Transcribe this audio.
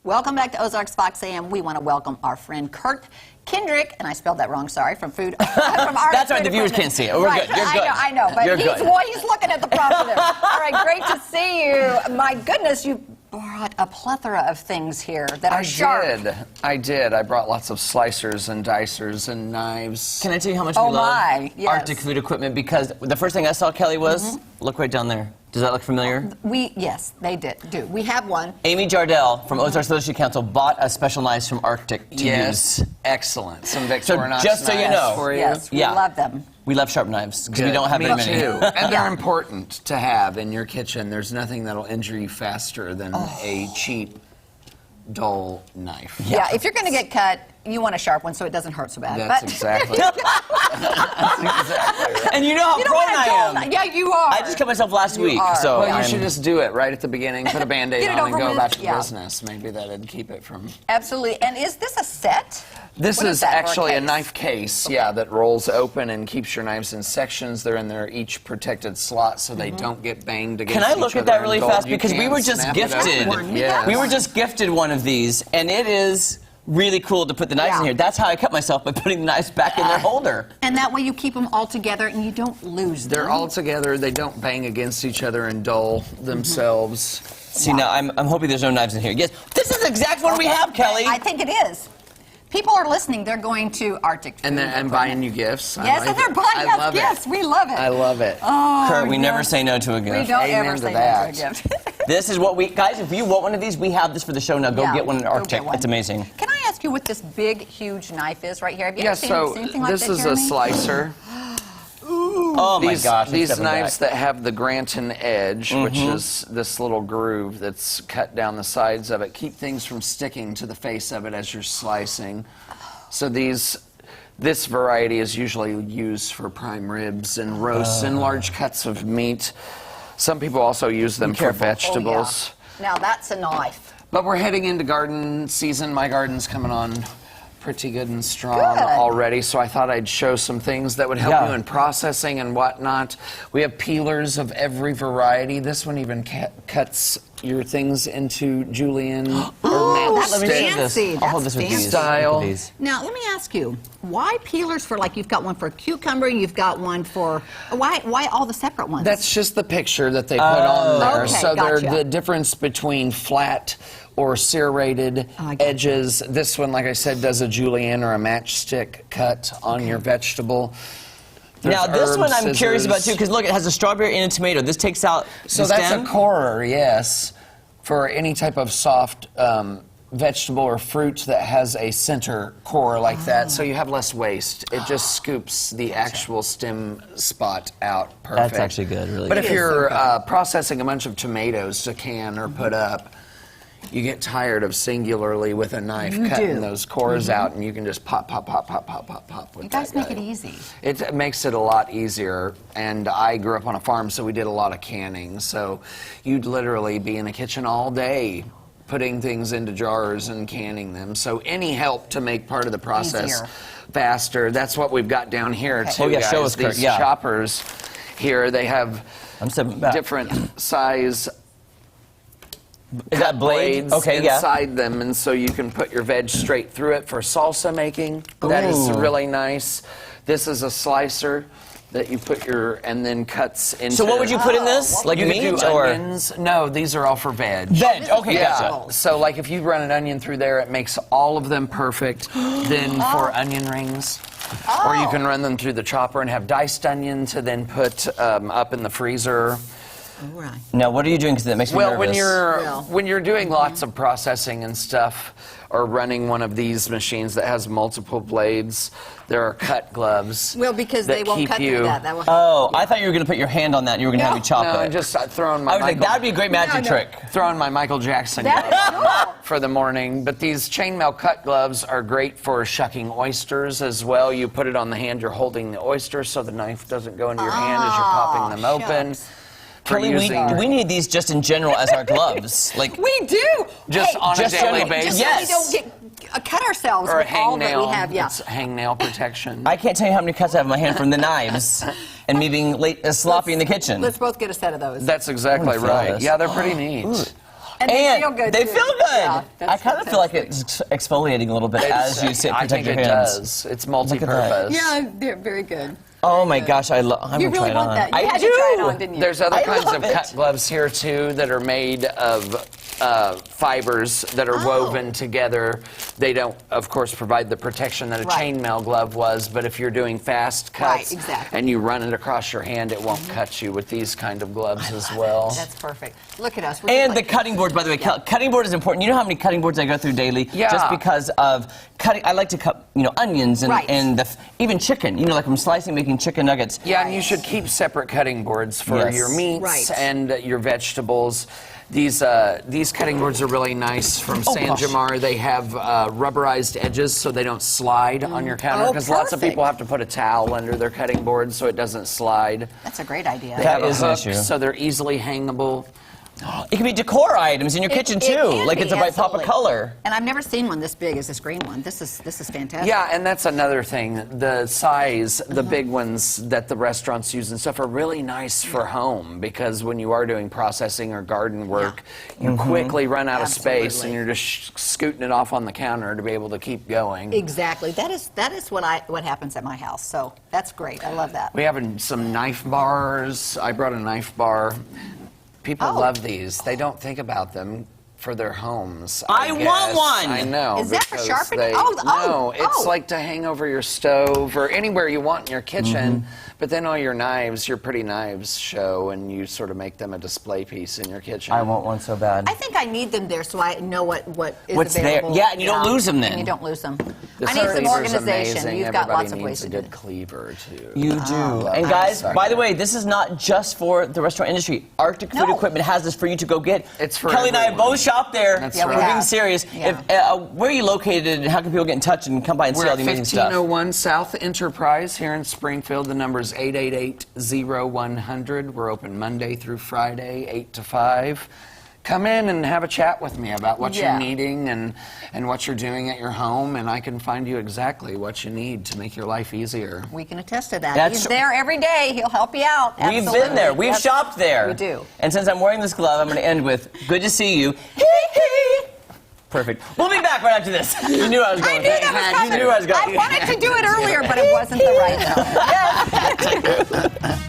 Welcome back to Ozarks Fox AM. We want to welcome our friend Kurt Kendrick, and I spelled that wrong, sorry, from Food. From That's right, the viewers can't see it. We're right. good. You're good. I know, but he's looking at the prompter there. All right, great to see you. My goodness, you brought a plethora of things here that are sharp. I did. I brought lots of slicers and dicers and knives. Can I tell you how much we love Arctic food equipment? Because the first thing I saw, Kelly, was, look right down there. Does that look familiar? Yes, they do. We have one. Amy Jardell from Ozarks Leadership Council bought a special knives from Arctic to use. Excellent. Some Victorinox so just so you know, for you. Yes, we love them. We love sharp knives because we don't have very many. Me too. And they're important to have in your kitchen. There's nothing that'll injure you faster than a cheap, dull knife. Yeah, if you're going to get cut, you want a sharp one so it doesn't hurt so bad. That's exactly right. That's exactly right. And you know how prone I am. Yeah, you are. I just cut myself last week. So well, you should just do it right at the beginning, put a Band-Aid on and go about your yeah. business. Maybe that'd keep it from... Absolutely. And is this a set? This is actually a knife case, that rolls open and keeps your knives in sections. They're in their each protected slot so they don't get banged against each other. Can I look at that really fast? Because we were just gifted. Yes. We were just gifted one of these, and it is really cool to put the knives in here. That's how I cut myself, by putting the knives back in their holder. And that way you keep them all together and you don't lose them. They're all together. They don't bang against each other and dull themselves. See, now I'm hoping there's no knives in here. Yes, this is the exact one we have, Kelly. I think it is. People are listening. They're going to Arctic Food and buying you gifts. Yes, and they're buying us gifts. We love it. I love it. Oh, Kurt, we never say no to a gift. We don't ever say no to a gift. This is what guys, if you want one of these, we have this for the show now. Go get one in Arctic. It's amazing. Can I ask you what this big, huge knife is right here? Have you ever seen anything like this is a slicer. Oh my gosh. These knives that have the Granton edge, which is this little groove that's cut down the sides of it, keep things from sticking to the face of it as you're slicing. So this variety is usually used for prime ribs and roasts and large cuts of meat. Some people also use them for vegetables. Oh, yeah. Now that's a knife. But we're heading into garden season. My garden's coming on pretty good and strong already, so I thought I'd show some things that would help you in processing and whatnot. We have peelers of every variety. This one even cuts your things into julienne or fancy. I'll hold this with these. Style. Now, let me ask you, why peelers for, like, you've got one for cucumber, you've got one for, why all the separate ones? That's just the picture that they put on there. Okay, so gotcha. they're the difference between flat or serrated edges. This one, like I said, does a julienne or a matchstick cut on your vegetable. Now, this one I'm curious about, too, because, look, it has a strawberry and a tomato. This takes out the stem? That's a corer, yes, for any type of soft vegetable or fruit that has a center core like that, so you have less waste. It just scoops the actual stem spot out perfect. That's actually good, really. But if you're processing a bunch of tomatoes to can or put up, you get tired of singularly with a knife cutting those cores out, and you can just pop with You guys make it easy. It makes it a lot easier, and I grew up on a farm, so we did a lot of canning. So you'd literally be in the kitchen all day putting things into jars and canning them. So any help to make part of the process faster, that's what we've got down here too, guys. Show us, These choppers here, they have different size blades inside them, and so you can put your veg straight through it for salsa making. That is really nice. This is a slicer that you put and then cuts into. So what would you put in this? Like meat or onions? No, these are all for veg. Veg, okay, gotcha. So like if you run an onion through there, it makes all of them perfect. Then for onion rings. Or you can run them through the chopper and have diced onion to then put up in the freezer. Right. Now, what are you doing? Because that makes me nervous. When you're doing lots of processing and stuff, or running one of these machines that has multiple blades, there are cut gloves. Well, because they won't cut through that. That will I thought you were going to put your hand on that and you were going to have me chop it. No, just throwing my. I was like, that would be a great magic trick. Throwing my Michael Jackson glove for the morning. But these chainmail cut gloves are great for shucking oysters as well. You put it on the hand, you're holding the oyster so the knife doesn't go into your hand as you're popping them open. Kelly, we need these just in general as our gloves. Like we do. Just on a daily basis. Yes. So we don't cut ourselves or with a all that hangnail. we have. Yeah. It's hangnail protection. I can't tell you how many cuts I have in my hand from the knives and me being sloppy in the kitchen. Let's both get a set of those. That's exactly right. Yeah, they're pretty neat. And they feel good, They too. feel good. Yeah, I kind of feel like fantastic. it's exfoliating a little bit as you sit. I Protect think your it hands. does. It's Look at that. multi-purpose. Yeah, they're very good. Oh my gosh, I'm You gonna really try it want on. that. You I had do. to try it on, didn't you? There's other I kinds love of it. cut gloves here too that are made of fibers that are woven together. They don't, of course, provide the protection that a Right. chainmail glove was, but if you're doing fast cuts Right, exactly. and you run it across your hand, it won't cut you with these kind of gloves as well. That's perfect. Look at us. We're And the like- cutting board, by the way, cutting board is important. You know how many cutting boards I go through daily? Yeah. Just because of cutting. I like to cut, onions and, Right. and even chicken. Like I'm slicing, making chicken nuggets. Yeah, and you should keep separate cutting boards for Yes. your meats Right. and your vegetables. These cutting boards are really nice from San gosh. Jamar. They have rubberized edges so they don't slide on your counter Oh, because lots of perfect. people have to put a towel under their cutting board so it doesn't slide. That's a great idea. They That have is a an hook issue. so they're easily hangable. It can be decor items in your kitchen It too. can Like be, it's a bright pop of absolutely. color. And I've never seen one this big as this green one. This is fantastic. Yeah, and that's another thing. The size, the big ones that the restaurants use and stuff are really nice for home because when you are doing processing or garden work, you quickly run out of space and Absolutely. you're just scooting it off on the counter to be able to keep going. Exactly. That is what happens at my house. So that's great. I love that. We have some knife bars. I brought a knife bar. People Oh. love these. They don't think about them for their homes. I want guess. one. I know. Is that for because sharpening? No, it's oh. like to hang over your stove or anywhere you want in your kitchen. But then all your knives, your pretty knives, show, and you sort of make them a display piece in your kitchen. I want one so bad. I think I need them there so I know what is What's there. available. Yeah, and you don't lose them then. And you don't lose them. The I need some cleaver's organization. amazing. You've got Everybody lots of needs ways to a do good it. cleaver too. You do. love And that. guys, Sorry. by the way, this is not just for the restaurant industry. Arctic Food No. Equipment has this for you to go get. It's for Kelly and I everyone. both shop there. That's Yeah, we We're being have. serious. Yeah. Where are you located and how can people get in touch and come by and We're see all at the amazing stuff? 1501 South Enterprise here in Springfield. The number is 888-0100. We're open Monday through Friday, 8 to 5. Come in and have a chat with me about what Yeah. you're needing and what you're doing at your home, and I can find you exactly what you need to make your life easier. We can attest to that. That's- He's there every day. He'll help you out. We've Absolutely. been there. We've Yes, shopped there. We do. And since I'm wearing this glove, I'm going to end with, good to see you. Perfect. We'll be back right after this. You knew I was I going knew with that was You coming. knew I was going. I wanted to do it earlier, but it wasn't the right time. Yes.